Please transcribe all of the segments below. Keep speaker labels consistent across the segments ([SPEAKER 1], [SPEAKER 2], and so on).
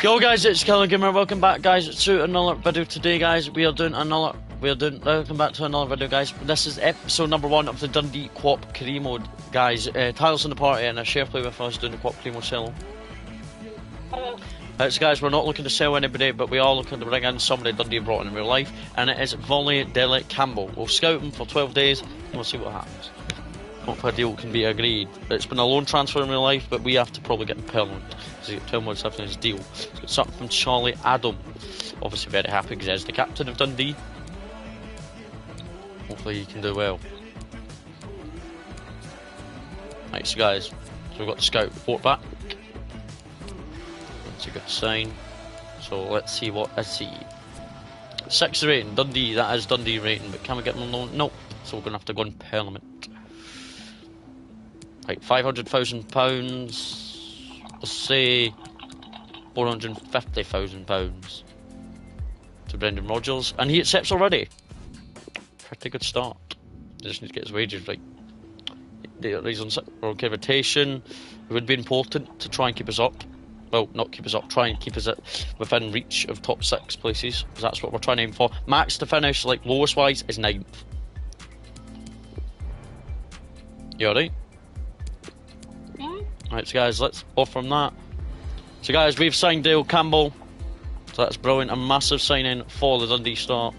[SPEAKER 1] Yo guys, it's Killer Gamer. Welcome back, guys, to another video today, guys. Welcome back to another video, guys. This is episode number 1 of the Dundee Co-op career mode, guys. Tyler's in the party and a share play with us doing the Co-op career mode solo. So guys, we're not looking to sell anybody, but we are looking to bring in somebody Dundee brought in real life, and it is Volley Dele Campbell. We'll scout him for 12 days and we'll see what happens. Hopefully a deal can be agreed. It's been a loan transfer in real life, but we have to probably get him permanent. So he's got 12 months left in his deal. So it's something from Charlie Adam. Obviously very happy because he's the captain of Dundee. Hopefully he can do well. Right, so guys, we've got the scout report back. That's a good sign. So let's see what is he. 6 rating, Dundee, that is Dundee rating, but can we get him on loan? Nope. So we're going to have to go on permanent. Right, £500,000, let's say £450,000 to Brendan Rogers, and he accepts already. Pretty good start. Just need to get his wages right. He's on okay rotation. It would be important to try and keep us up. Well, not keep us up, try and keep us within reach of top 6 places, because that's what we're trying to aim for. Max to finish, like lowest wise, is 9th. You alright? Right, so guys, let's off from that. So guys, we've signed Dale Campbell. So that's brilliant, a massive signing for the Dundee start.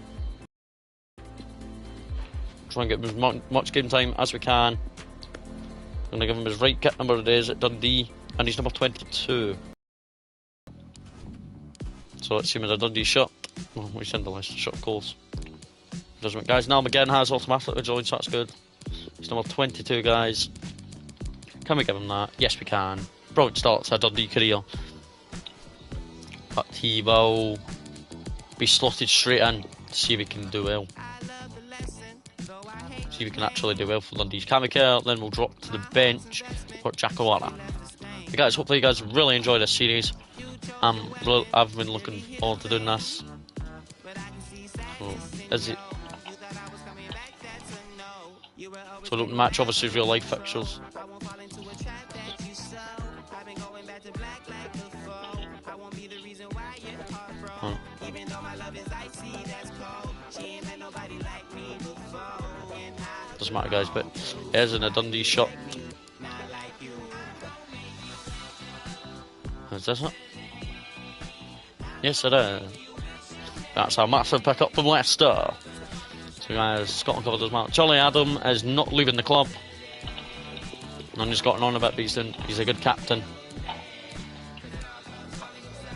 [SPEAKER 1] Try and get him as much game time as we can. Gonna give him his right kit number today at Dundee, and he's number 22. So let's see him in a Dundee shirt. Oh, we send the list shirt, of course. Doesn't, guys. Now McGinn has automatically joined, so that's good. He's number 22, guys. Can we give him that? Yes, we can. Brilliant start to a Dundee career. But he will be slotted straight in to see if he can do well. See if he can actually do well for Dundee. Can we care? Then we'll drop to the bench for Jackawara. But guys, hopefully you guys really enjoy this series. I've been looking forward to doing this. So, is it? So don't match obviously real life fixtures. Doesn't matter, guys, but it is in a Dundee shirt. Is this it? Yes, it is. That's a massive pick-up from Leicester. So guys, Scotland covered as well. Charlie Adam is not leaving the club. And he's gotten on a bit, but he's a good captain.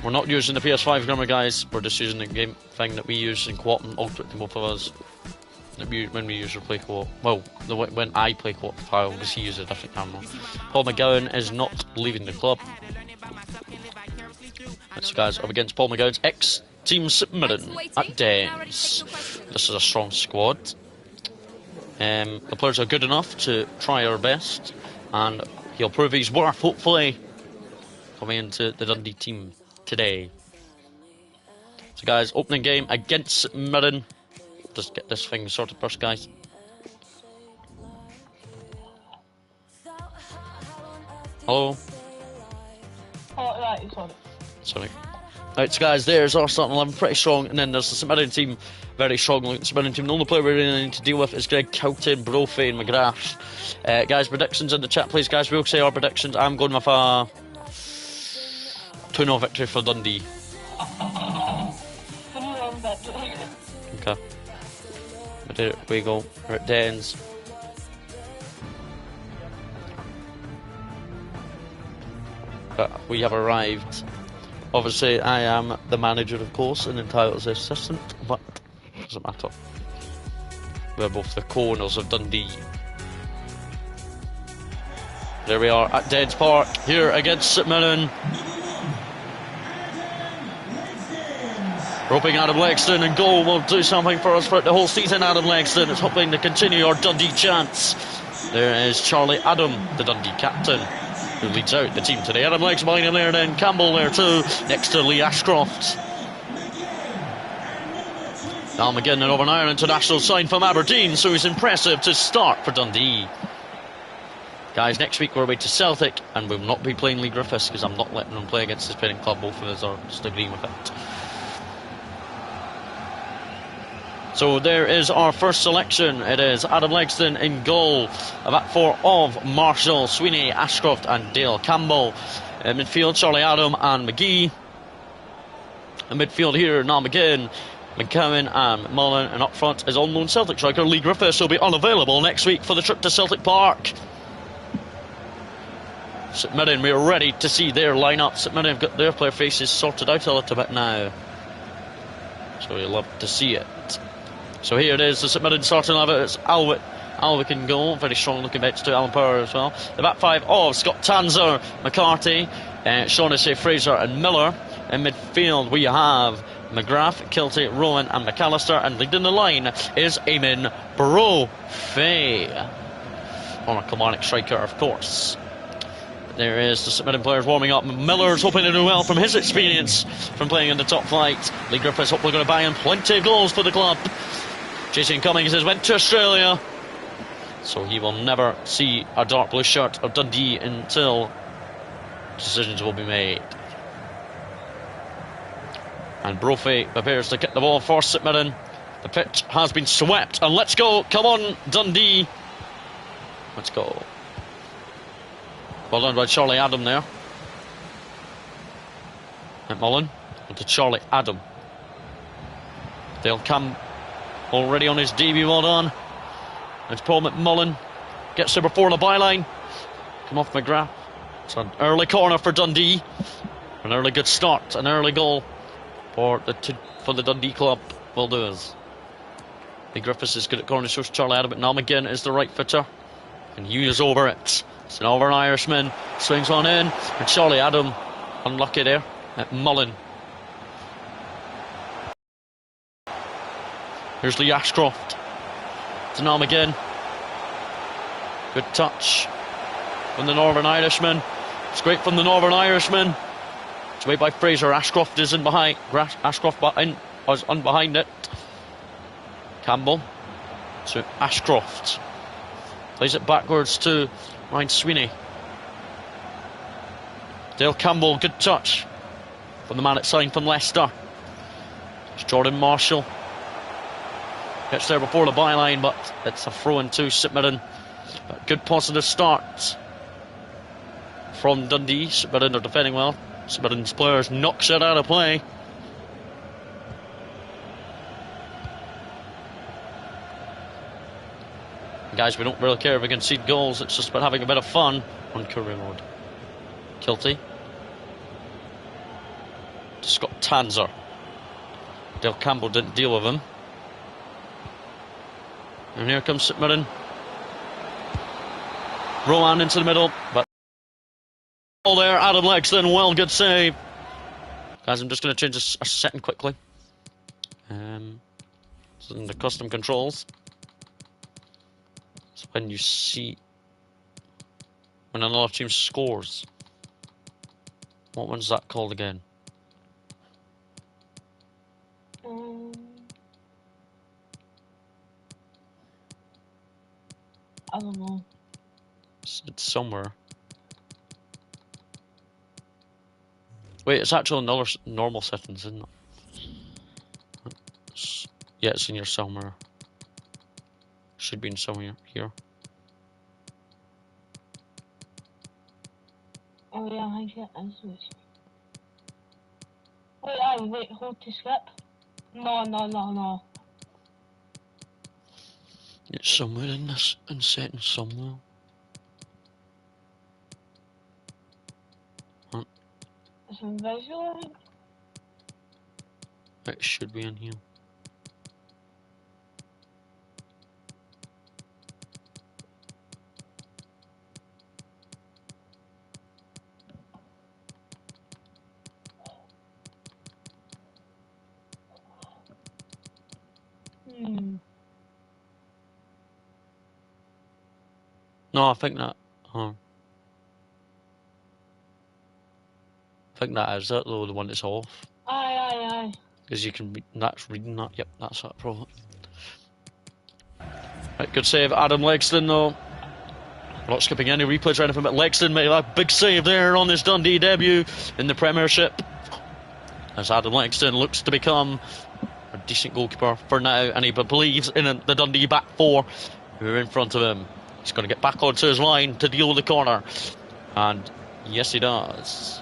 [SPEAKER 1] We're not using the PS5 grammar, guys. We're just using the game thing that we use in co-op and Ultimate Team, both of us. When we use or play co-op. Well, when I play co-op file, because he uses a different camera. Paul McGowan is not leaving the club. So guys, up against Paul McGowan's ex-team St Mirren at Dens. This is a strong squad. The players are good enough to try our best, and he'll prove his worth, hopefully, coming into the Dundee team today. So guys, opening game against St Mirren. Just get this thing sorted first, guys. Hello?
[SPEAKER 2] Oh, right,
[SPEAKER 1] sorry. Right, so guys, there's our starting 11, pretty strong, and then there's the St Mirren team, very strong looking St Mirren team. The only player we really need to deal with is Greg Cowton, Brophy and McGrath. Guys, predictions in the chat, please, guys. We'll say our predictions. I'm going with a 2-0 victory for Dundee.
[SPEAKER 2] 3-1 victory.
[SPEAKER 1] Okay. There we go. We're at Dens. But we have arrived. Obviously, I am the manager, of course, and entitled as assistant, but it doesn't matter. We're both the co-owners of Dundee. There we are at Dens Park, here against St Mirren. We're hoping Adam Lexton and goal will do something for us for the whole season. Adam Lexton is hoping to continue our Dundee chance. There is Charlie Adam, the Dundee captain, who leads out the team today. Adam Lexton behind him there, then Campbell there too, next to Lee Ashcroft. Now McGinn, an Northern Ireland international signed from Aberdeen, so he's impressive to start for Dundee. Guys, next week we're away to Celtic, and we'll not be playing Lee Griffiths because I'm not letting them play against his parent club. Both of us are just agreeing with it. So there is our first selection. It is Adam Legston in goal. A back four of Marshall, Sweeney, Ashcroft and Dale Campbell. In midfield, Charlie Adam and McGee. In midfield here, now McGinn, McCowan and Mullen. And up front is unknown Celtic striker Lee Griffiths, who will be unavailable next week for the trip to Celtic Park. St Mirren, we're ready to see their lineup. St Mirren have got their player faces sorted out a little bit now, so you'll love to see it. So here it is, the St Mirren starting eleven. It's Alwick in goal, very strong looking bench to Alan Power as well. The back five of Scott Tanzer, McCarthy, Shaughnessy, Fraser and Miller. In midfield we have McGrath, Kilty, Rowan and McAllister, and leading the line is Eamon Brophy, former Kilmarnock striker of course. There is the St Mirren players warming up. Miller's hoping to do well from his experience from playing in the top flight. Lee Griffiths hopefully going to bang in plenty of goals for the club. Jason Cummings has went to Australia, so he will never see a dark blue shirt of Dundee until decisions will be made. And Brophy prepares to kick the ball for St Mirren. The pitch has been swept, and let's go. Come on, Dundee. Let's go. Well done by Charlie Adam there. And Mullen to Charlie Adam. They'll come already on his debut. Well done. It's Paul McMullen. Gets there before the byline. Come off McGrath. It's an early corner for Dundee. An early good start. An early goal for the Dundee club. Will do us. Lee Griffiths is good at corners. So Charlie Adam. But now McGinn is the right footer. And he is over it. It's an over an Irishman. Swings one in. And Charlie Adam unlucky there at Mullen. Here's Lee Ashcroft. To now McGinn. Good touch from the Northern Irishman. It's great from the Northern Irishman. It's made by Fraser. Ashcroft is in behind. Ashcroft was on behind it. Campbell to Ashcroft. Plays it backwards to Ryan Sweeney. Dale Campbell, good touch from the man at sign from Leicester. It's Jordan Marshall. Gets there before the byline, but it's a throw in to St Mirren. Good positive start from Dundee. St Mirren are defending well. St Mirren's players knocks it out of play. Guys, we don't really care if we concede goals. It's just about having a bit of fun on career mode. Kilty. To Scott Tanzer. Dale Campbell didn't deal with him. And here comes St Mirren. Rowan into the middle, but all there, Adam Lexton, well, good save. Guys, I'm just going to change a setting quickly. So in the custom controls. So when you see when another team scores, what one's that called again?
[SPEAKER 2] I don't know.
[SPEAKER 1] It's somewhere. Wait, it's actually another normal settings, isn't it? Yeah, it's in your somewhere. Should be in somewhere here.
[SPEAKER 2] Oh yeah, I get this. Wait, hold to skip. No.
[SPEAKER 1] It's somewhere in this, in settings somewhere.
[SPEAKER 2] It's in visual, I think.
[SPEAKER 1] It should be in here. No, I think that. I think that is it, though, the one that's off.
[SPEAKER 2] Aye.
[SPEAKER 1] Because you can be, that's reading that. Yep, that's that problem. Right, good save, Adam Lexton, though. We're not skipping any replays or anything, but Lexton made a big save there on his Dundee debut in the Premiership. As Adam Lexton looks to become a decent goalkeeper for now, and he believes in the Dundee back four who are in front of him. He's going to get back onto his line to deal with the corner. And yes, he does.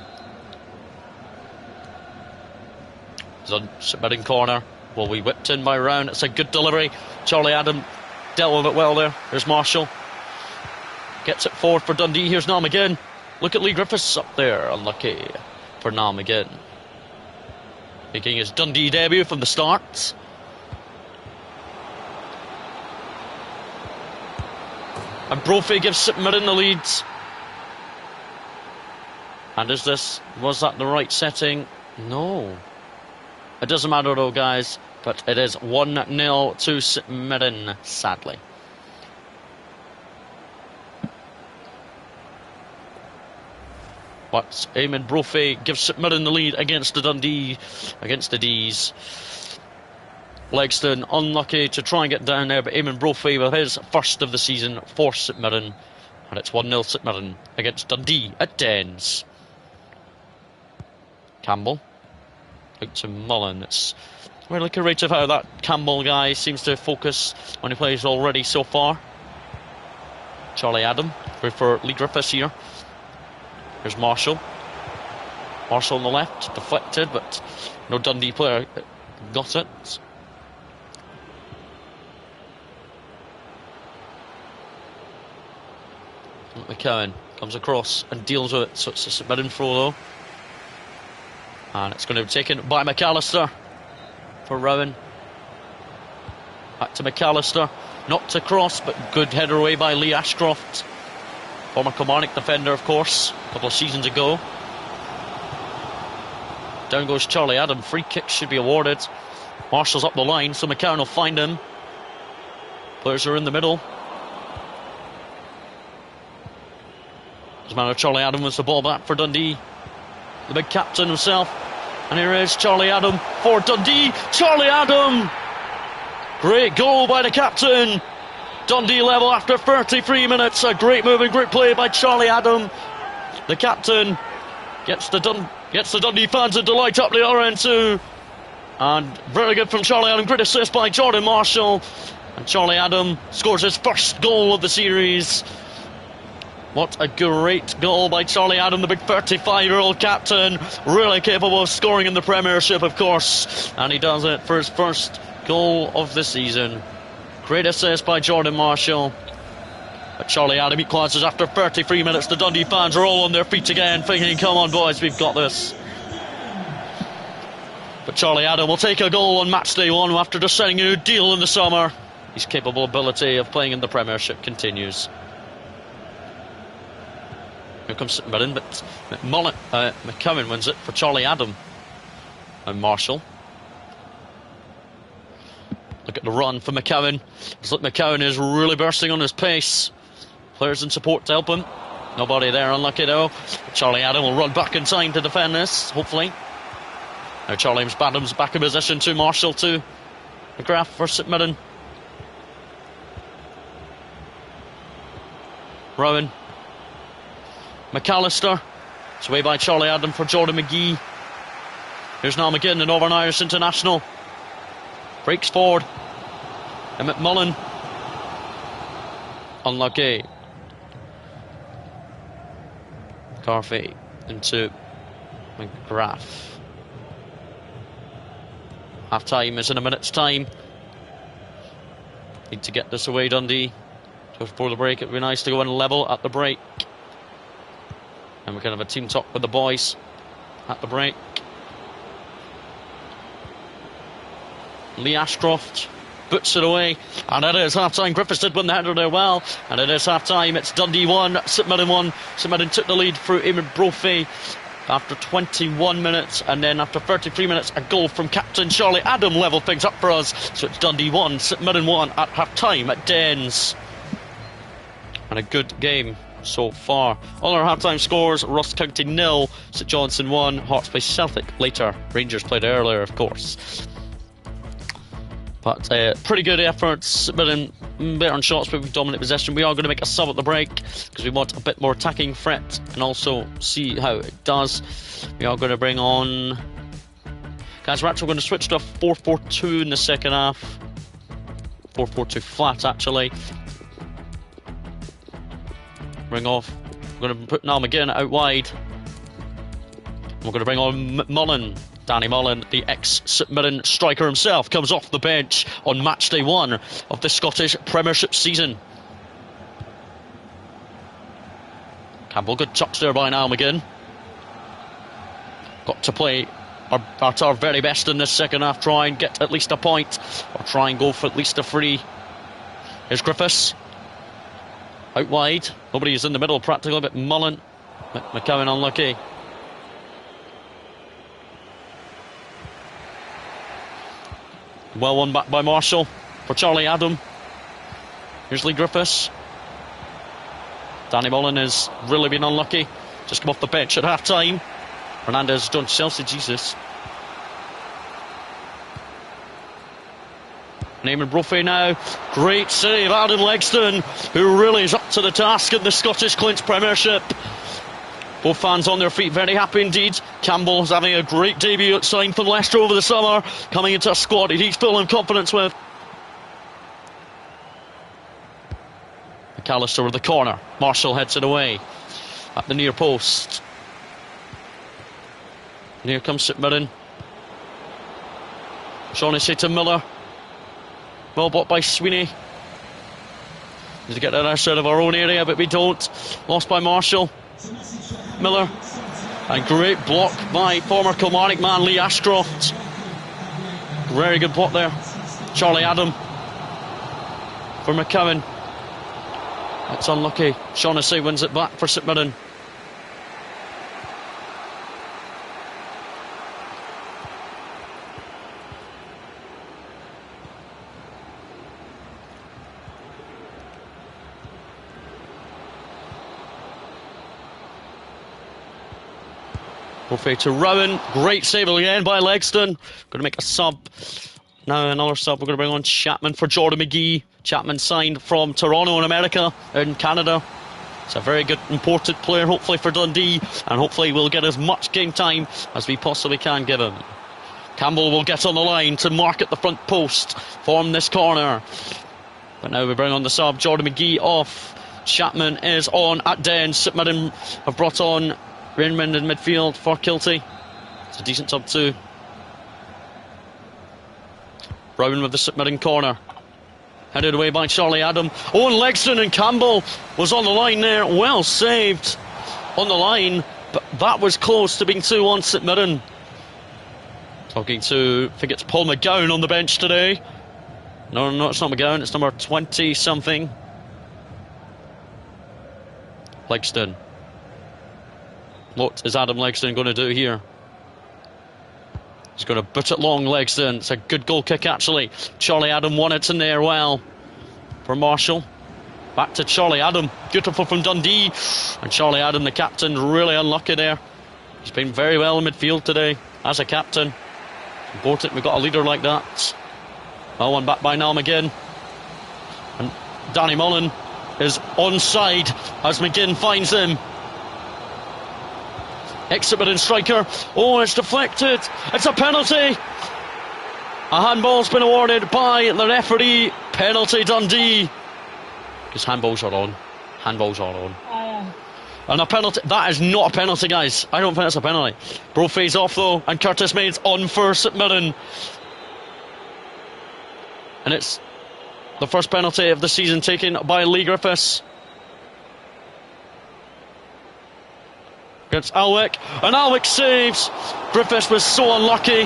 [SPEAKER 1] Submitting corner will be whipped in by Round. It's a good delivery. Charlie Adam dealt with it well there. There's Marshall. Gets it forward for Dundee. Here's Nam again. Look at Lee Griffiths up there. Unlucky for Nam again. Making his Dundee debut from the start. And Brophy gives St Mirren the lead. And was that the right setting? No. It doesn't matter though, guys. But it is 1-0 to St Mirren, sadly. But Eamon Brophy gives St Mirren the lead against the D's. Legston unlucky to try and get down there, but Eamon Brophy with his first of the season for St Mirren. And it's 1-0 St Mirren against Dundee at Dens. Campbell out to Mullen. It's really creative how that Campbell guy seems to focus when he plays already so far. Charlie Adam for Lee Griffiths here. Here's Marshall. Marshall on the left, deflected, but no Dundee player got it. McCowan comes across and deals with it, so it's a St Mirren throw though. And it's going to be taken by McAllister for Rowan. Back to McAllister. Not to cross, but good header away by Lee Ashcroft. Former Kilmarnock defender, of course, a couple of seasons ago. Down goes Charlie Adam. Free kick should be awarded. Marshall's up the line, so McCowan will find him. Players are in the middle. As a matter of Charlie Adam wins the ball back for Dundee. The big captain himself. And here is Charlie Adam for Dundee. Charlie Adam! Great goal by the captain. Dundee level after 33 minutes. A great move and great play by Charlie Adam. The captain gets the Dundee fans to delight up the other end too. And very good from Charlie Adam. Great assist by Jordan Marshall. And Charlie Adam scores his first goal of the series. What a great goal by Charlie Adam, the big 35-year-old captain. Really capable of scoring in the Premiership, of course. And he does it for his first goal of the season. Great assist by Jordan Marshall. But Charlie Adam equalises after 33 minutes. The Dundee fans are all on their feet again, thinking, come on boys, we've got this. But Charlie Adam will take a goal on match day one after just signing a new deal in the summer. His capable ability of playing in the Premiership continues. Here comes St Mirren, but McCowan wins it for Charlie Adam. And Marshall. Look at the run for McCowan. It's like McCowan is really bursting on his pace. Players in support to help him. Nobody there, unlucky though. Charlie Adam will run back in time to defend this, hopefully. Now Charlie Adams back in position to Marshall to McGrath for St Mirren. Rowan. McAllister. It's away by Charlie Adam for Jordan McGee. Here's now McGinn, the Northern Irish international. Breaks forward. Emmett Mullen. Unlucky. Carfey into McGrath. Half time is in a minute's time. Need to get this away, Dundee. Just before the break, it would be nice to go and level at the break. And we can have a team talk with the boys at the break. Lee Ashcroft boots it away, and it is half time. Griffiths did win the header there well, and it is half time. It's Dundee 1, St Mirren 1. St Mirren took the lead through Eamon Brophy after 21 minutes, and then after 33 minutes, a goal from captain Charlie Adam levelled things up for us. So it's Dundee 1, St Mirren 1 at half time at Dens. And a good game so far. All our half-time scores: Ross County 0, St Johnstone 1, Hearts play Celtic later, Rangers played earlier, of course. But pretty good efforts, better on shots, but with dominant possession. We are going to make a sub at the break because we want a bit more attacking threat and also see how it does. We are going to bring on... Guys, we're actually going to switch to a 4-4-2 in the second half. 4-4-2 flat, actually. Bring off. We're going to put Niall McGinn out wide. We're going to bring on Mullen. Danny Mullen, the ex-St Mirren striker himself, comes off the bench on match day 1 of the Scottish Premiership season. Campbell, good touch there by Niall McGinn. Got to play at our very best in this second half, try and get at least a point, or try and go for at least a free. Here's Griffiths. Out wide. Nobody is in the middle practically, but Mullen. McCowan unlucky. Well won back by Marshall for Charlie Adam. Here's Lee Griffiths. Danny Mullen has really been unlucky. Just come off the bench at half time. Hernandez done Chelsea, Jesus. Naaman Brophy now. Great save, Adam Legston, who really is up to the task in the Scottish Clinch Premiership. Both fans on their feet, very happy indeed. Campbell's having a great debut at sign for Leicester over the summer, coming into a squad he's filling confidence with. McAllister with the corner. Marshall heads it away at the near post. And here comes St Mirren. Shaughnessy to Miller. Well bought by Sweeney. Need to get that outside of our own area, but we don't. Lost by Marshall. Miller. A great block by former Kilmarnock man Lee Ashcroft. Very good block there. Charlie Adam for McCowan. That's unlucky. Shaughnessy wins it back for St Mirren. Brophy to Rowan. Great save again by Legston. Going to make a sub. Now another sub. We're going to bring on Chapman for Jordan McGee. Chapman signed from Toronto in America, in Canada. It's a very good, important player, hopefully for Dundee, and hopefully we'll get as much game time as we possibly can give him. Campbell will get on the line to mark at the front post from this corner. But now we bring on the sub. Jordan McGee off. Chapman is on at Den. St Mirren have brought on Raymond in midfield for Kilty. It's a decent sub too. Brown with the St Mirren corner. Headed away by Charlie Adam. Owen Legston and Campbell was on the line there. Well saved on the line. But that was close to being 2-1 St Mirren. Talking to, I think it's Paul McGowan on the bench today. No, it's not McGowan. It's number 20-something. Legston. What is Adam Legston going to do here? He's going to put it long, Legston. It's a good goal kick, actually. Charlie Adam won it in there well for Marshall. Back to Charlie Adam. Beautiful from Dundee. And Charlie Adam, the captain, really unlucky there. He's been very well in midfield today as a captain. Important we've got a leader like that. Well, one back by Niall McGinn. And Danny Mullen is onside as McGinn finds him. Ex-St striker. Oh, it's deflected. It's a penalty. A handball's been awarded by the referee. Penalty Dundee. Because handballs are on. Handballs are on. And a penalty. That is not a penalty, guys. I don't think that's a penalty. Brophy's off though, and Curtis Maid's on for St Mirren. And it's the first penalty of the season taken by Lee Griffiths. Against Alwick, and Alwick saves. Griffiths was so unlucky,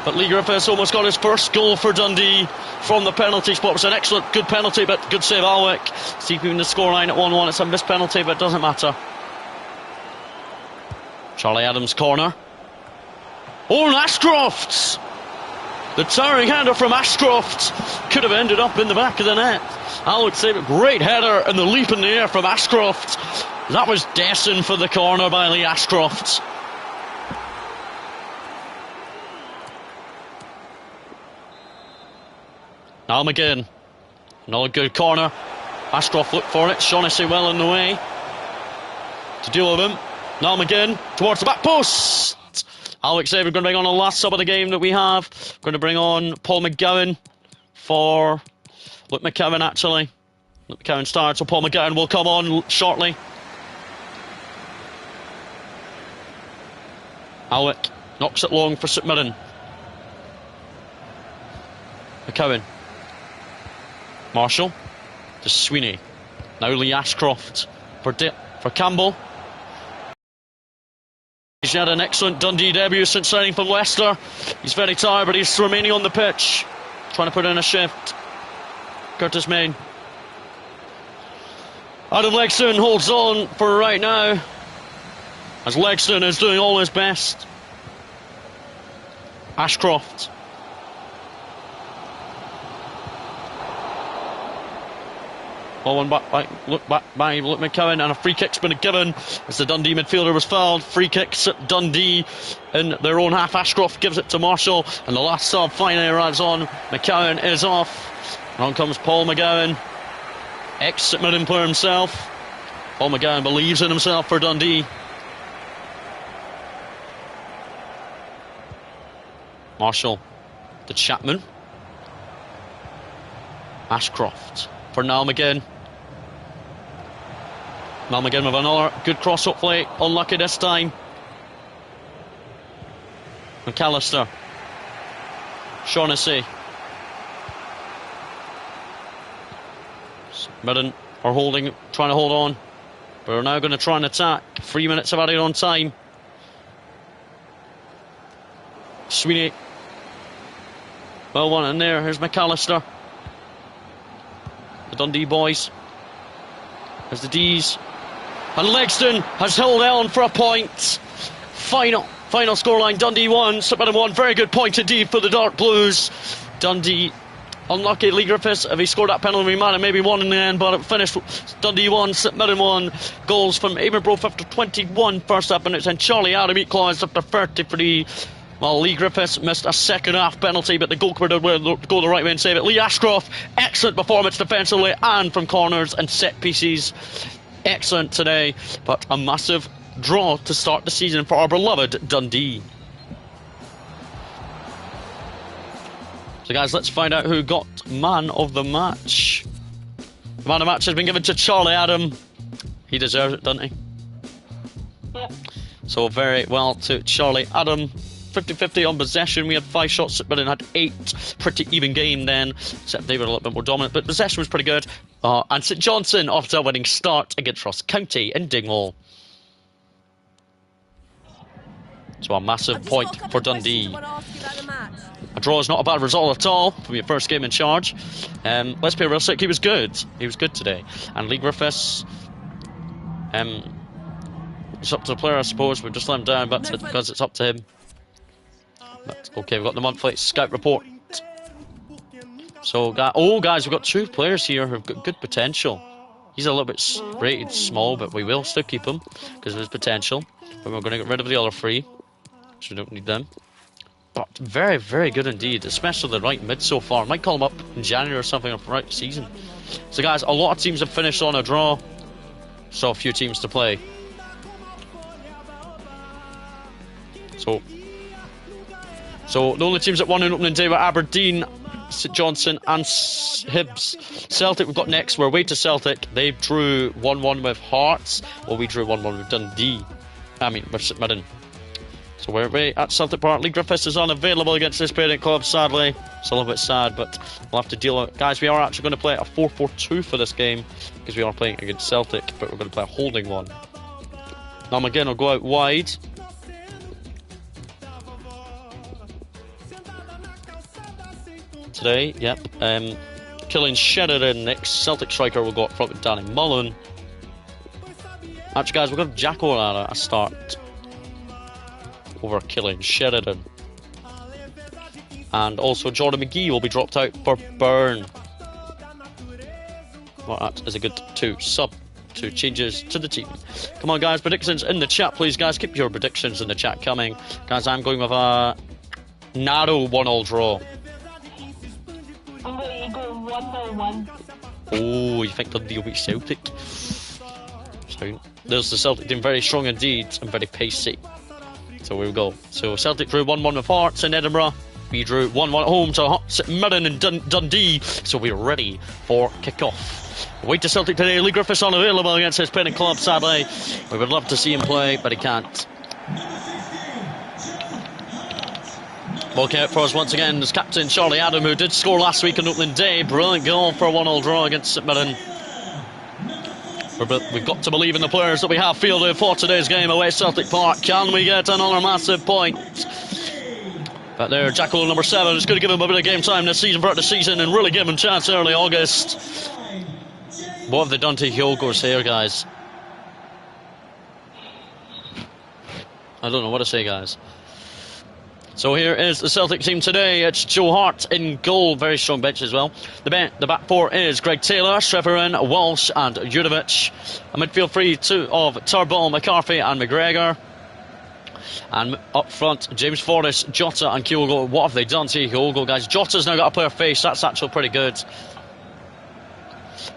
[SPEAKER 1] but Lee Griffiths almost got his first goal for Dundee from the penalty spot. It was an excellent, good penalty, but good save Alwick. Keeping the scoreline at 1-1. It's a missed penalty, but it doesn't matter. Charlie Adams corner. Oh, and Ashcroft! The towering header from Ashcroft could have ended up in the back of the net. Alwick saved it. Great header, and the leap in the air from Ashcroft. That was destined for the corner by Lee Ashcroft. Now McGinn. Another good corner. Ashcroft looked for it. Shaughnessy well in the way to deal with him. Now McGinn towards the back post. Alex Avery going to bring on the last sub of the game that we have. Going to bring on Paul McGowan for Luke McCowan, actually. Luke McCowan starts, so Paul McGowan will come on shortly. Alwick knocks it long for St Mirren. McCowan. Marshall to Sweeney. Now Lee Ashcroft for Campbell. He's had an excellent Dundee debut since signing from Leicester. He's very tired, but he's remaining on the pitch, trying to put in a shift. Curtis Main. Adam Lexton holds on for right now, as Lexton is doing all his best. Ashcroft. Ball one back by Luke McCowan, and a free kick's been given as the Dundee midfielder was fouled. Free kicks at Dundee in their own half. Ashcroft gives it to Marshall, and the last sub finally arrives on. McCowan is off. And on comes Paul McGowan, ex-St Mirren player himself. Paul McGowan believes in himself for Dundee. Marshall to Chapman. Ashcroft for Niall McGinn. Niall McGinn with another good cross, hopefully unlucky this time. McAllister. Shaughnessy. Mirren are trying to hold on. But are now going to try and attack. 3 minutes of added on time. Sweeney. Well, one in there. Here's McAllister. The Dundee boys. There's the D's. And Lexton has held on for a point. Final scoreline, Dundee 1, St Mirren 1. Very good point indeed for the Dark Blues. Dundee, unlucky. Lee Griffiths, if he scored that penalty, we might have maybe won in the end, but it finished Dundee 1, St Mirren 1. Goals from Eamon Brough after 21 first half minutes, and Charlie Adam equalised after 33. Well, Lee Griffiths missed a second half penalty, but the goalkeeper did go the right way and save it. Lee Ashcroft, excellent performance defensively and from corners and set pieces. Excellent today, but a massive draw to start the season for our beloved Dundee. So guys, let's find out who got man of the match. The man of the match has been given to Charlie Adam. He deserves it, doesn't he?
[SPEAKER 2] Yep.
[SPEAKER 1] So very well to Charlie Adam. 50-50 on possession. We had 5 shots, but it had 8. Pretty even game then, except they were a little bit more dominant, but possession was pretty good. And St Johnstone off to a winning start against Ross County in Dingwall. So a massive point for Dundee. A draw is not a bad result at all from your first game in charge. Let's be realistic, he was good. He was good today. And Lee Griffiths, it's up to the player, I suppose. We've just let him down, but because it's up to him. But, okay, we've got the monthly scout report. So, guys, we've got 2 players here who've got good potential. He's a little bit rated small, but we will still keep him because of his potential. But we're going to get rid of the other 3, so we don't need them. But very, very good indeed, especially the right mid so far. Might call him up in January or something for right season. So, guys, a lot of teams have finished on a draw. So, a few teams to play. So the only teams that won in opening day were Aberdeen, St Johnstone and Hibs. Celtic we've got next. We're away to Celtic. They drew 1-1 with Hearts. Well, we drew 1-1 with Dundee. With St Mirren. So we're away at Celtic Park. Lee Griffiths is unavailable against his parent club, sadly. It's a little bit sad, but we'll have to deal with it. Guys, we are actually going to play a 4-4-2 for this game because we are playing against Celtic, but we're going to play a holding one. Now McGinn will go out wide. Today, yep. Killian Sheridan next. Celtic striker will go up front with Danny Mullen. Actually, guys, we've got Jack O'Lara a start over Killian Sheridan. And also Jordan McGee will be dropped out for Byrne. Well, that is a good 2 changes to the team. Come on, guys, predictions in the chat, please, guys. Keep your predictions in the chat coming. Guys, I'm going with a narrow 1-1 draw.
[SPEAKER 2] I'm going to go win.
[SPEAKER 1] Oh, you think Dundee will beat Celtic? So there's the Celtic team, very strong indeed and very pacey. So here we go. So Celtic drew 1-1 with Hearts in Edinburgh. We drew 1-1 at home to St Mirren in Dundee. So we're ready for kick-off. Away to Celtic today. Lee Griffiths unavailable against his parent club, sadly. We would love to see him play, but he can't. Walking out for us once again is captain Charlie Adam, who did score last week on opening day. Brilliant goal for a 1-1 draw against St Mirren. We've got to believe in the players that we have fielded for today's game away at Celtic Park. Can we get another massive point? But there, Jackal number 7 is going to give him a bit of game time this season, throughout the season, and really give him a chance early August. What have they done to Hyogos here, guys? I don't know what to say, guys. So here is the Celtic team today. It's Joe Hart in goal. Very strong bench as well. The back four is Greg Taylor, Trevorin, Walsh and Juranovic. A midfield three of Turnbull, McCarthy and McGregor. And up front, James Forrest, Jota and Kyogo. What have they done to Kyogo, guys? Jota's now got a player face. That's actually pretty good.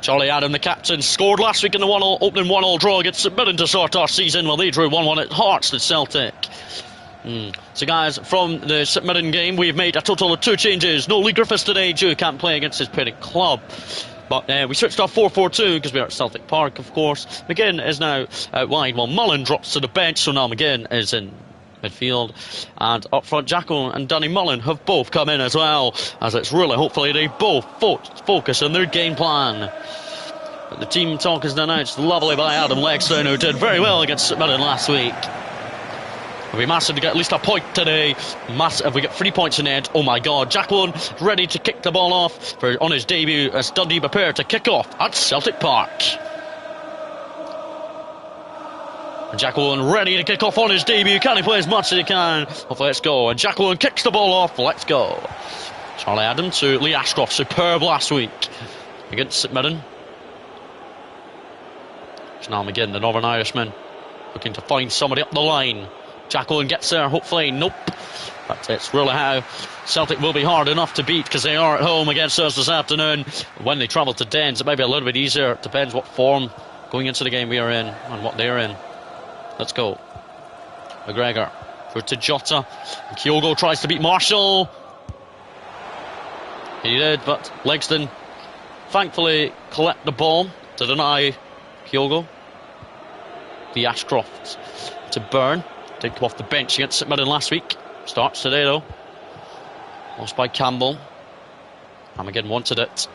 [SPEAKER 1] Charlie Adam, the captain, scored last week in the opening 1-1 draw against St Mirren to start our season. Well, they drew 1-1 at Hearts to Celtic. So guys, from the St Mirren game, we've made a total of 2 changes. No Lee Griffiths today, Joe can't play against his parent club. But we switched off 4-4-2 because we're at Celtic Park, of course. McGinn is now out wide while Mullen drops to the bench, so now McGinn is in midfield. And up front, Jackal and Danny Mullen have both come in as well, as it's really, hopefully, they both focus on their game plan. But the team talk is announced lovely by Adam Legstone, who did very well against St Mirren last week. It'll be massive to get at least a point today. Massive if we get 3 points in the end. Oh my god, Jacqueline ready to kick the ball off on his debut as Dundee prepare to kick off at Celtic Park. And Jacqueline ready to kick off on his debut. Can he play as much as he can? Hopefully, let's go. And Jacqueline kicks the ball off. Let's go. Charlie Adam to Lee Ashcroft. Superb last week against St Mirren. It's now McGinn, the Northern Irishman, looking to find somebody up the line. Jacqueline gets there, hopefully, nope. But it's really how Celtic will be hard enough to beat because they are at home against us this afternoon. When they travel to Dens, it might be a little bit easier. It depends what form going into the game we are in and what they're in. Let's go. McGregor through to Jota. And Kyogo tries to beat Marshall. He did, but Legston thankfully collect the ball to deny Kyogo. The Ashcroft to Byrne. Did come off the bench against St Mirren last week. Starts today though. Lost by Campbell. And again wanted it.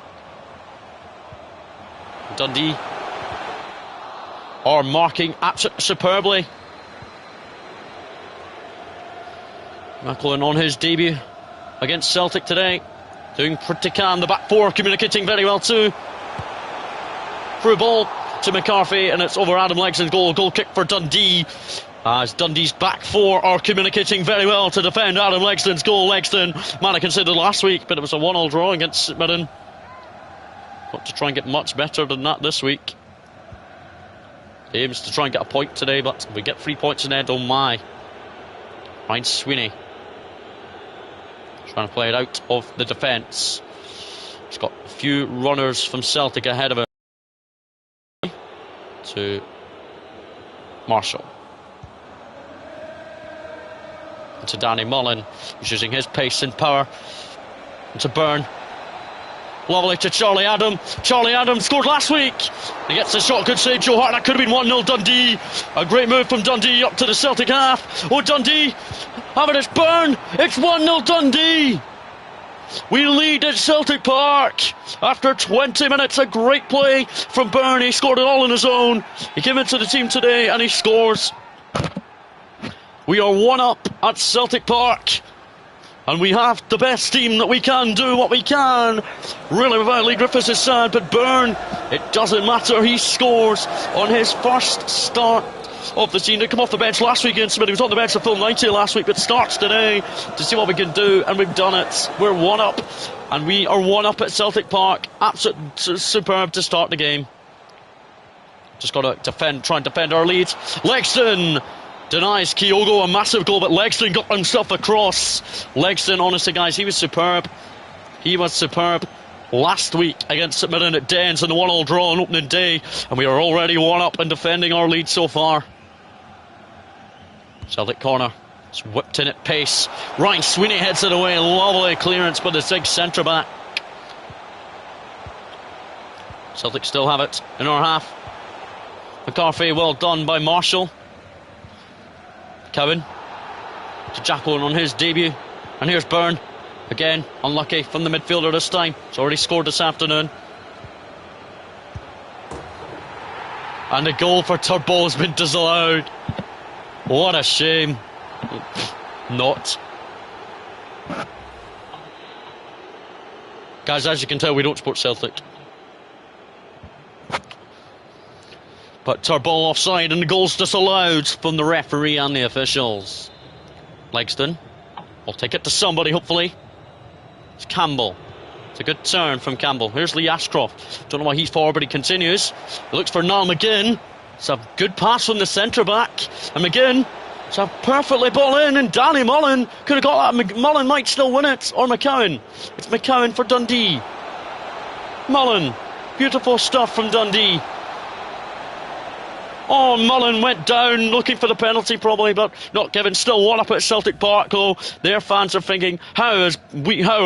[SPEAKER 1] Dundee are marking absolutely superbly. McLaren on his debut against Celtic today. Doing pretty calm. The back four communicating very well too. Through ball to McCarthy and it's over Adam Legston's goal. Goal kick for Dundee. As Dundee's back four are communicating very well to defend Adam Legston's goal. Legston, man I considered last week, but it was a 1-1 draw against St Mirren. Got to try and get much better than that this week. He aims to try and get a point today, but we get 3 points in the end. Oh my. Ryan Sweeney trying to play it out of the defence. He's got a few runners from Celtic ahead of him. To Marshall. And to Danny Mullen, who's using his pace and power. And to Byrne. Lovely to Charlie Adam. Charlie Adam scored last week. He gets the shot, good save, Joe Hart. That could have been 1-0 Dundee. A great move from Dundee up to the Celtic half. Oh, Dundee, having it, Byrne. It's 1-0 Dundee. We lead at Celtic Park. After 20 minutes, a great play from Byrne. He scored it all on his own. He came into the team today and he scores. We are 1-up at Celtic Park. And we have the best team that we can do what we can. Really, without Lee Griffiths is sad, but Byrne, it doesn't matter. He scores on his first start of the season. He came off the bench last week against Smith. He was on the bench for full 90 last week, but starts today to see what we can do, and we've done it. We're 1-up, and we are 1-up at Celtic Park. Absolutely superb to start the game. Just got to defend, try and defend our lead. Legston denies Kyogo a massive goal, but Legston got himself across. Legston, honestly, guys, he was superb. He was superb. last week against St Mirren at Dens in the 1-1 draw on opening day, and we are already 1-up and defending our lead so far. Celtic corner. It's whipped in at pace. Ryan Sweeney heads it away. Lovely clearance by the Zig centre back. Celtic still have it in our half. McCarthy, well done by Marshall. Cowan to Jacqueline on his debut. And here's Byrne. Again, unlucky from the midfielder this time. He's already scored this afternoon. And the goal for Turbo has been disallowed. What a shame. Not. Guys, as you can tell, we don't support Celtic. But Turbo offside and the goal's disallowed from the referee and the officials. Legston will take it to somebody, hopefully. It's Campbell. It's a good turn from Campbell. Here's Lee Ashcroft. Don't know why he's forward, but he continues. He looks for Niall McGinn. It's a good pass from the centre back. And McGinn, it's a perfectly ball in, and Danny Mullen could have got that. Mullen might still win it, or McCowan. It's McCowan for Dundee. Mullen. Beautiful stuff from Dundee. Oh, Mullen went down looking for the penalty probably, but not given. Still 1-up at Celtic Park, though. Their fans are thinking, how are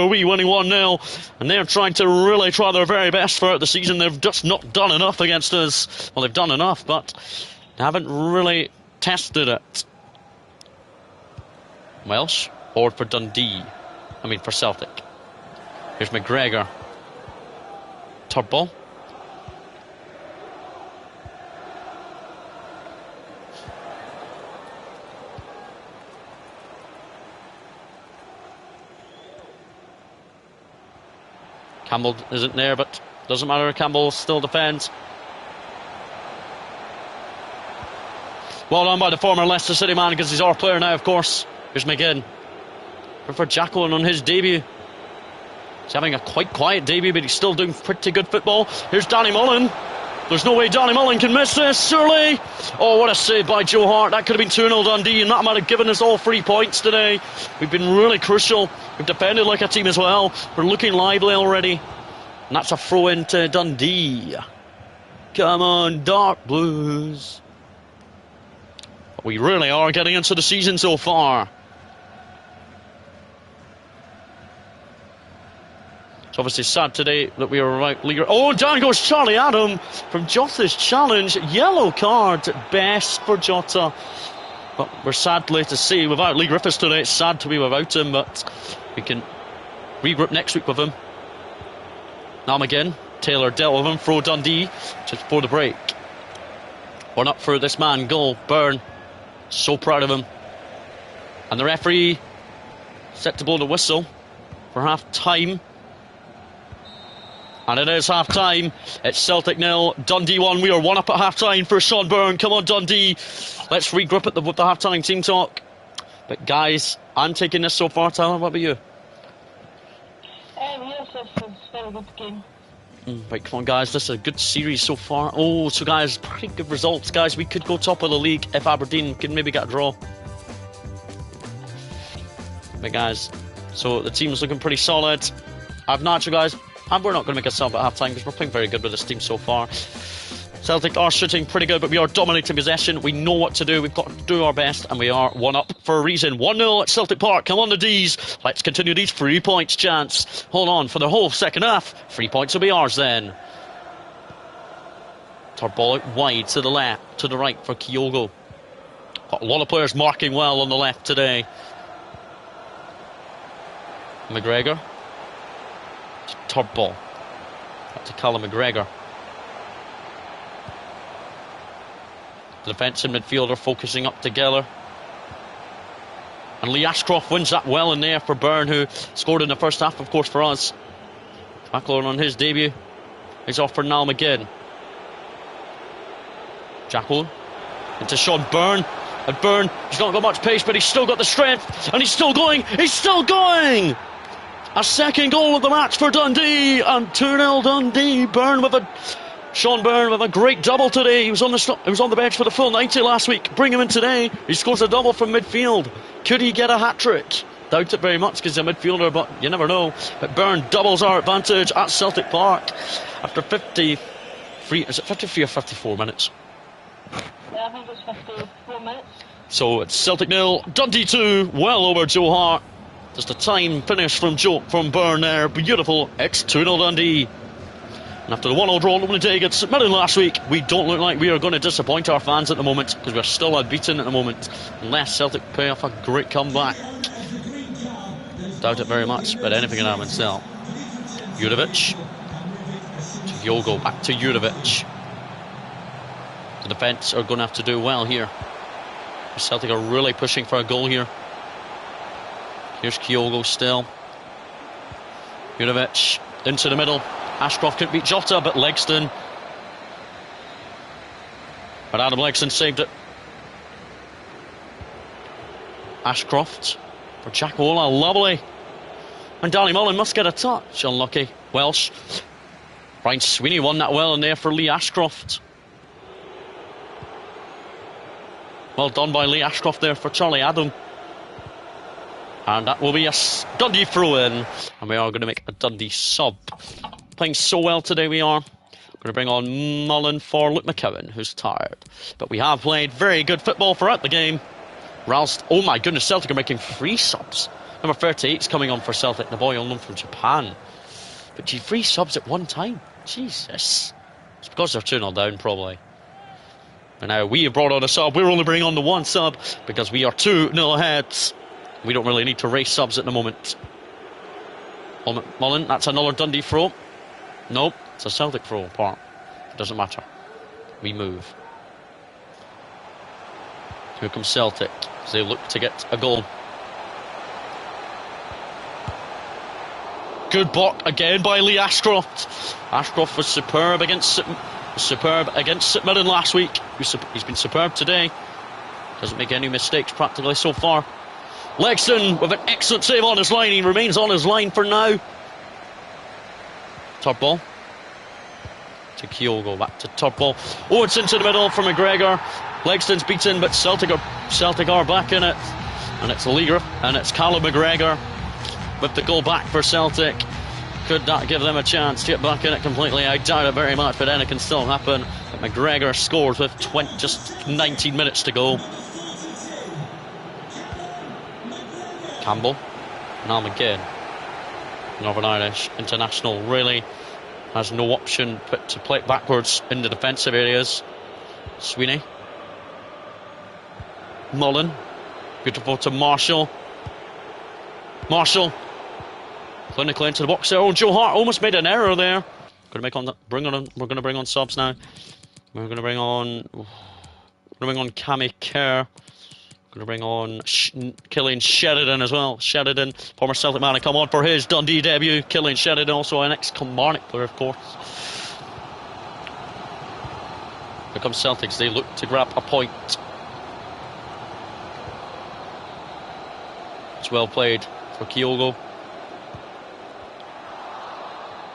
[SPEAKER 1] we winning 1-0? And they're trying to really try their very best throughout the season. They've just not done enough against us. Well, they've done enough, but they haven't really tested it. Welsh, forward for Dundee. For Celtic. Here's McGregor. Turbo. Campbell isn't there, but doesn't matter. Campbell still defends. Well done by the former Leicester City man, because he's our player now, of course. Here's McGinn. For Jacqueline on his debut. He's having a quite quiet debut, but he's still doing pretty good football. Here's Danny Mullen. There's no way Danny Mullen can miss this, surely. Oh, what a save by Joe Hart. That could have been 2-0 Dundee, and that might have given us all 3 points today. We've been really crucial. We've defended like a team as well. We're looking lively already. And that's a throw into Dundee. Come on, Dark Blues. But we really are getting into the season so far. It's obviously sad today that we were without League. Oh, down goes Charlie Adam from Jota's challenge. Yellow card at best for Jota. But we're sadly to see without Lee Griffiths today. It's sad to be without him, but we can regroup next week with him. Now again, Taylor dealt with him. Throw Dundee just for the break. We're not for this man, goal. Byrne. So proud of him. And the referee set to blow the whistle for half time. And it is half time. It's Celtic 0, Dundee 1. We are 1-up at half time for Sean Byrne. Come on, Dundee. Let's regroup with the half time team talk. But guys, I'm taking this so far. Tyler, what about you?
[SPEAKER 2] Yes, it's a very good game.
[SPEAKER 1] Right, come on, guys. This is a good series so far. Oh, so guys, pretty good results, guys. We could go top of the league if Aberdeen could maybe get a draw. But guys, so the team's looking pretty solid. I've natural guys. And we're not going to make a sub at half-time because we're playing very good with this team so far. Celtic are shooting pretty good, but we are dominating possession. We know what to do. We've got to do our best, and we are 1-up for a reason. 1-0 at Celtic Park. Come on, the D's. Let's continue these 3 points chance. Hold on for the whole second half. 3 points will be ours then. Turbo out wide to the left, to the right for Kyogo. Got a lot of players marking well on the left today. McGregor. Turbo. Back to Callum McGregor. The defence and midfielder focusing up together. And Lee Ashcroft wins that well in there for Byrne, who scored in the first half, of course, for us. Jacqueline on his debut. He's off for Niall McGinn. Jacqueline into Sean Byrne. And Byrne, he's not got much pace, but he's still got the strength. And he's still going. He's still going. A second goal of the match for Dundee, and 2-0 Dundee. Sean Byrne with a great double today. He was on the bench for the full 90 last week. Bring him in today. He scores a double from midfield. Could he get a hat-trick? Doubt it very much because he's a midfielder, but you never know. But Byrne doubles our advantage at Celtic Park after 53. Is it 53 or 54 minutes?
[SPEAKER 2] Yeah, I think it was 54 minutes.
[SPEAKER 1] So it's Celtic 0, Dundee 2. Well over Joe Hart. Just a time finish from Byrne there. Beautiful. It's 2-0 Dundee. And after the 1-0 draw at Dundee against St Mirren last week, we don't look like we are going to disappoint our fans at the moment, because we're still unbeaten at the moment, unless Celtic pay off a great comeback. Doubt it very much, but anything can happen still. Jurjevic to Yogo, back to Jurjevic. The defence are going to have to do well here. Celtic are really pushing for a goal here. Here's Kyogo still. Jurjevic into the middle. Ashcroft couldn't beat Jota, but Legston. But Adam Legston saved it. Ashcroft for Jack Wola, lovely. And Danny Mullen must get a touch. Unlucky. Welsh. Brian Sweeney won that well in there for Lee Ashcroft. Well done by Lee Ashcroft there for Charlie Adam. And that will be a Dundee throw-in. And we are going to make a Dundee sub. Playing so well today we are. Going to bring on Mullen for Luke McCowan, who's tired. But we have played very good football throughout the game. Ralston, oh my goodness, Celtic are making 3 subs. Number 38 is coming on for Celtic, the boy on loan from Japan. But gee, 3 subs at one time? Jesus. It's because they're 2-0 down, probably. And now we have brought on a sub. We're only bringing on the 1 sub because we are 2-0 ahead. We don't really need to race subs at the moment. Mullen, that's another Dundee throw. Nope, it's a Celtic throw apart. It doesn't matter. We move. Here comes Celtic as they look to get a goal. Good block again by Lee Ashcroft. Ashcroft was superb against St Mirren last week. He's been superb today. Doesn't make any mistakes practically so far. Legston with an excellent save on his line. He remains on his line for now. Top ball to Kyogo, back to top ball. Oh, it's into the middle for McGregor. Legston's beaten, but Celtic are back in it. And it's Lee and it's Callum McGregor with the goal back for Celtic. Could that give them a chance to get back in it completely? I doubt it very much, but then it can still happen. But McGregor scores with just 19 minutes to go. Campbell, now McGinn, Northern Irish international, really has no option but to play it backwards in the defensive areas. Sweeney, Mullen, beautiful to Marshall. Marshall, clinically into the box there. Oh, Joe Hart almost made an error there. We're going to bring on subs now. We're going to bring on Cammy Kerr. Going to bring on Killian Sheridan as well. Sheridan, former Celtic man, come on for his Dundee debut. Killian Sheridan, also an ex-Kilmarnock player, of course. Here comes Celtics. They look to grab a point. It's well played for Kyogo.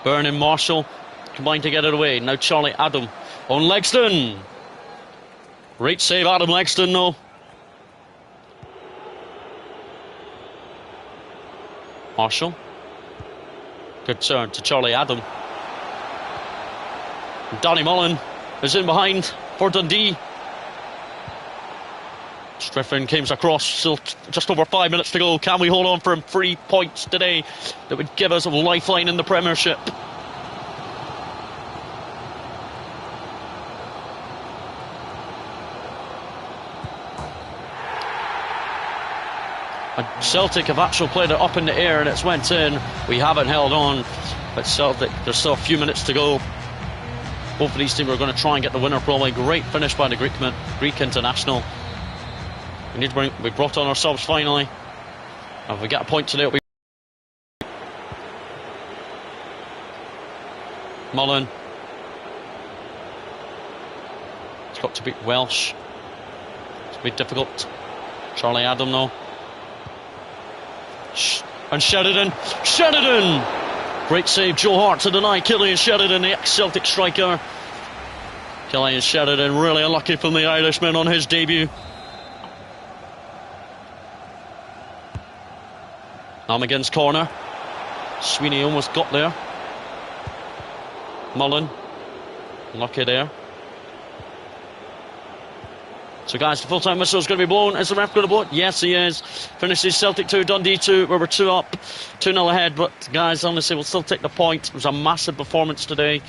[SPEAKER 1] Byrne and Marshall combined to get it away. Now Charlie Adam on Legston. Great save, Adam Legston, though. Marshall. Good turn to Charlie Adam. Danny Mullen is in behind for Dundee. Striffin comes across, still just over 5 minutes to go. Can we hold on for 3 points today that would give us a lifeline in the Premiership? And Celtic have actually played it up in the air and it's went in. We haven't held on, but Celtic, there's still a few minutes to go. Both of these teams are going to try and get the winner probably. Great finish by the Greek international. We brought on our subs finally. And if we get a point today, it'll be Mullen. It's got to beat Welsh. It's a bit difficult. Charlie Adam though. And Sheridan. Great save, Joe Hart to deny Killian Sheridan, the ex-Celtic striker. Killian Sheridan really unlucky from the Irishman on his debut. McGinn's corner. Sweeney almost got there. Mullen. Lucky there. So guys, the full-time whistle is going to be blown. Is the ref going to blow it? Yes, he is. Finishes Celtic 2, Dundee 2, where we're 2 up, 2-0 ahead. But guys, honestly, we'll still take the point. It was a massive performance today.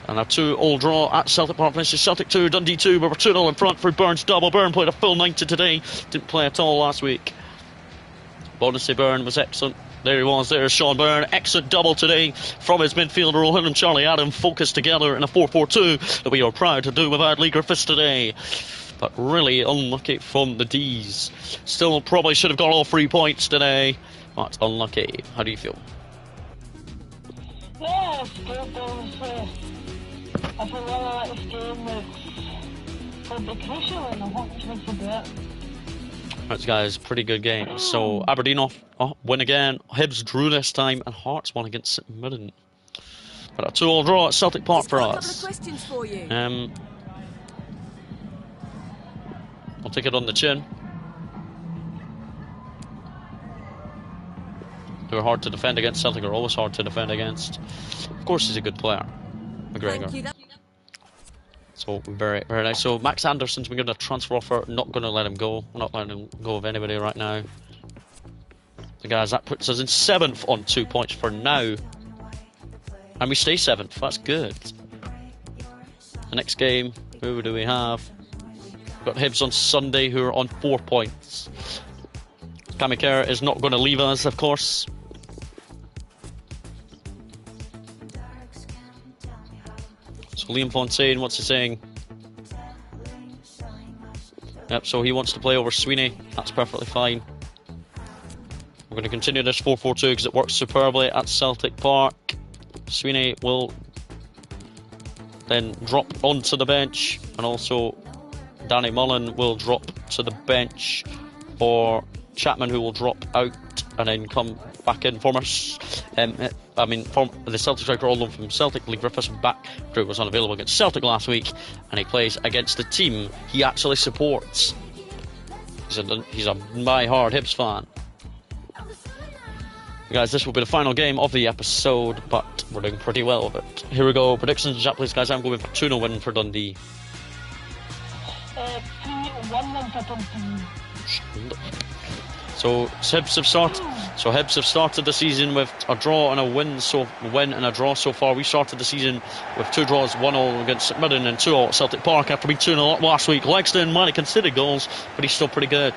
[SPEAKER 1] And a 2-all draw at Celtic Park. Finishes Celtic 2, Dundee 2, where we're 2-0 in front for Burns double. Byrne played a full 90 today. Didn't play at all last week. Bonusy Byrne was excellent. There he was, there's Sean Byrne. Excellent double today from his midfielder. Him and Charlie Adam focused together in a 4-4-2 that we are proud to do without Lee Griffiths today. But really unlucky from the D's. Still probably should have got all 3 points today, but unlucky. How do you feel?
[SPEAKER 2] Yeah, it's good. I feel really like this game would be crucial and I want to make a bit.
[SPEAKER 1] Right, guys, pretty good game. So Aberdeen win again. Hibs drew this time, and Hearts won against St Mirren. But a 2-all draw at Celtic Park for us. I'll take it on the chin. They're hard to defend against. Celtic are always hard to defend against. Of course, he's a good player, McGregor. So very, very nice. So Max Anderson's been given a transfer offer. Not going to let him go. We're not letting him go of anybody right now. So guys, that puts us in 7th on 2 points for now, and we stay 7th. That's good. The next game, who do we have? We've got Hibs on Sunday, who are on 4 points. Kamikera is not going to leave us, of course. So Liam Fontaine, what's he saying? Yep, so he wants to play over Sweeney. That's perfectly fine. We're going to continue this 4-4-2 because it works superbly at Celtic Park. Sweeney will then drop onto the bench, and also Danny Mullen will drop to the bench for Chapman, who will drop out and then come back in for us. From the Celtic striker, all along from Celtic, Lee Griffiths back. Drew was unavailable against Celtic last week, and he plays against the team he actually supports. He's a my-hard Hibs fan. Guys, this will be the final game of the episode, but we're doing pretty well with it. Here we go. Predictions and chat, please, guys. I'm going for 2-0 win for Dundee.
[SPEAKER 2] 3-1 win for Dundee.
[SPEAKER 1] So Hibs have started the season with a draw and a win and a draw so far. We started the season with 2 draws, 1-all against St Mirren and 2-all at Celtic Park after being 2-0 up last week. Lexton might have conceded goals, but he's still pretty good.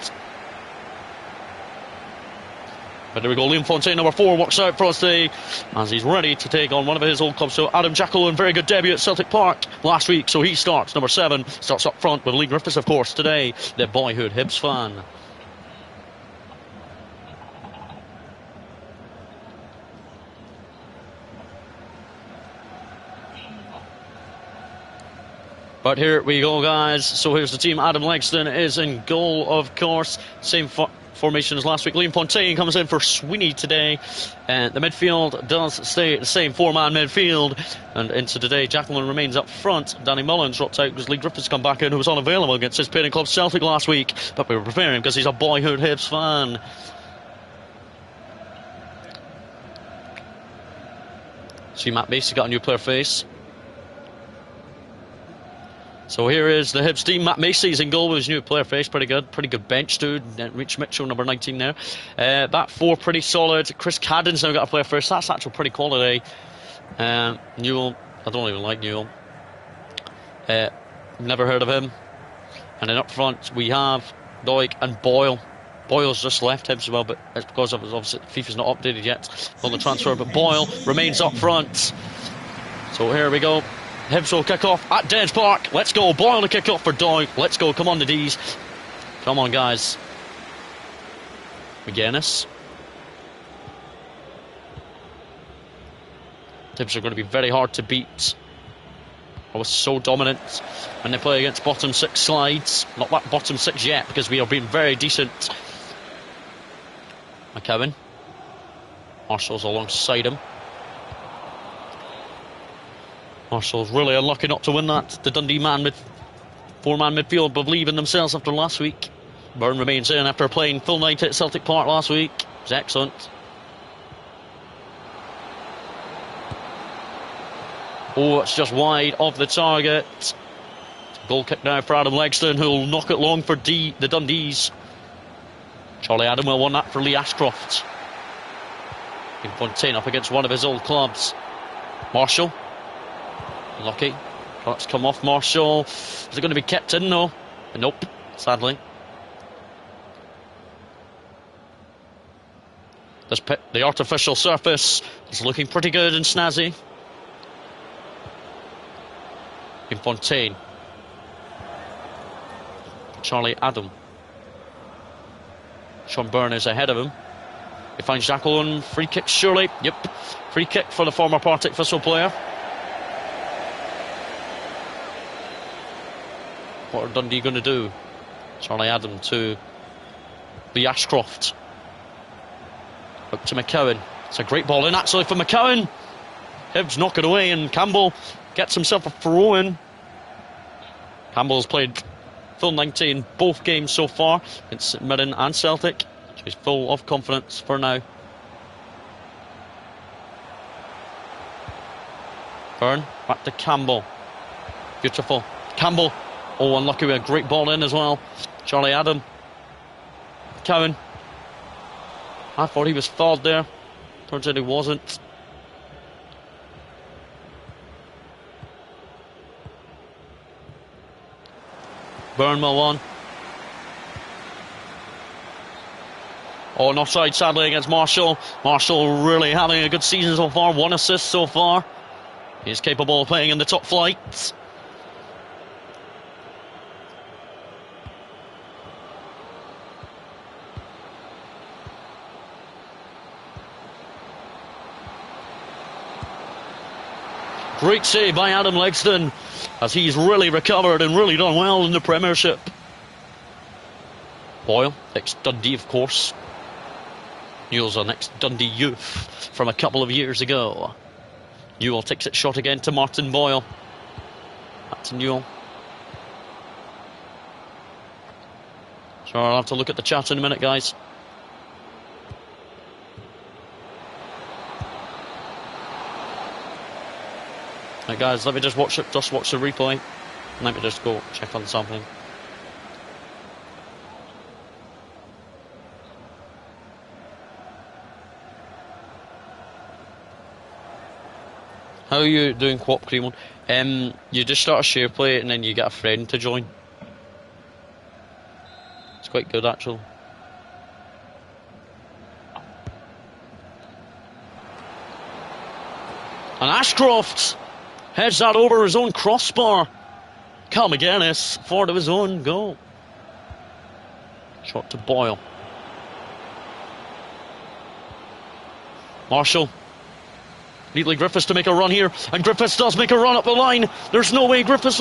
[SPEAKER 1] But there we go, Liam Fontaine, number 4, works out for us today as he's ready to take on one of his old clubs. So Adam Jackalone, very good debut at Celtic Park last week, so he starts, number 7, starts up front with Lee Griffiths, of course, today, the boyhood Hibs fan. But here we go, guys. So here's the team. Adam Lexton is in goal, of course. Same formation as last week. Liam Fontaine comes in for Sweeney today. And the midfield does stay the same 4-man midfield. And into today, Jacqueline remains up front. Danny Mullins dropped out because Lee Griffiths come back in, who was unavailable against his parent club Celtic last week. But we were preparing him because he's a boyhood Hibs fan. See, Matt Macy got a new player face. So here is the Hibs team. Matt Macy's in goal with his new player face. Pretty good bench, dude. Rich Mitchell, number 19 there. Back 4, pretty solid. Chris Cadden's now got a player first. That's actually pretty quality. Newell, I don't even like Newell. Never heard of him. And then up front we have Doig and Boyle. Boyle's just left Hibs as well, but it's because of obviously FIFA's not updated yet on the transfer. But Boyle remains up front. So here we go. Hibs will kick off at Dens Park. Let's go. Boyle to kick off for Doig. Let's go. Come on, the D's. Come on, guys. McGuinness. Hibs are going to be very hard to beat. I was so dominant when they play against bottom 6 slides. Not that bottom 6 yet, because we are being very decent. McCowan. Marshall's alongside him. Marshall's really unlucky not to win that. The Dundee 4-man midfield believe in themselves after last week. Byrne remains in after playing full night at Celtic Park last week. It was excellent. Oh, it's just wide of the target. Goal kick now for Adam Legston, who'll knock it long for the Dundees. Charlie Adam will win that for Lee Ashcroft. In Fontaine up against one of his old clubs. Marshall. Lucky. That's come off Marshall. Is it going to be kept in? No. Nope, sadly. The artificial surface is looking pretty good and snazzy. In Fontaine. Charlie Adam. Sean Byrne is ahead of him. He finds Jacqueline. Free kick, surely. Yep. Free kick for the former Partick Thistle player. What are Dundee going to do? Charlie Adam to the Ashcroft. Up to McCowan. It's a great ball in actually for McCowan. Hibs knock it away and Campbell gets himself a throw in. Campbell's played full 90 in both games so far against St Mirren and Celtic. So he's full of confidence for now. Byrne, back to Campbell. Beautiful. Campbell. Oh, unlucky with a great ball in as well. Charlie Adam. Cowan. I thought he was fouled there. Turns out he wasn't. Byrne will on. Oh, an offside sadly against Marshall. Marshall really having a good season so far. 1 assist so far. He's capable of playing in the top flight. Great save by Adam Legston, as he's really recovered and really done well in the Premiership. Boyle, ex-Dundee of course. Newell's an ex-Dundee youth from a couple of years ago. Newell takes it shot again to Martin Boyle. Back to Newell. Sure, I'll have to look at the chat in a minute, guys. Right, guys, let me just watch the replay. Let me just go check on something. How are you doing, Co-op Creamon? You just start a share play and then you get a friend to join. It's quite good, actually. And Ashcroft heads that over his own crossbar. Cal McGuinness forward of his own goal. Shot to Boyle. Marshall. Neatly Griffiths to make a run here. And Griffiths does make a run up the line. There's no way Griffiths will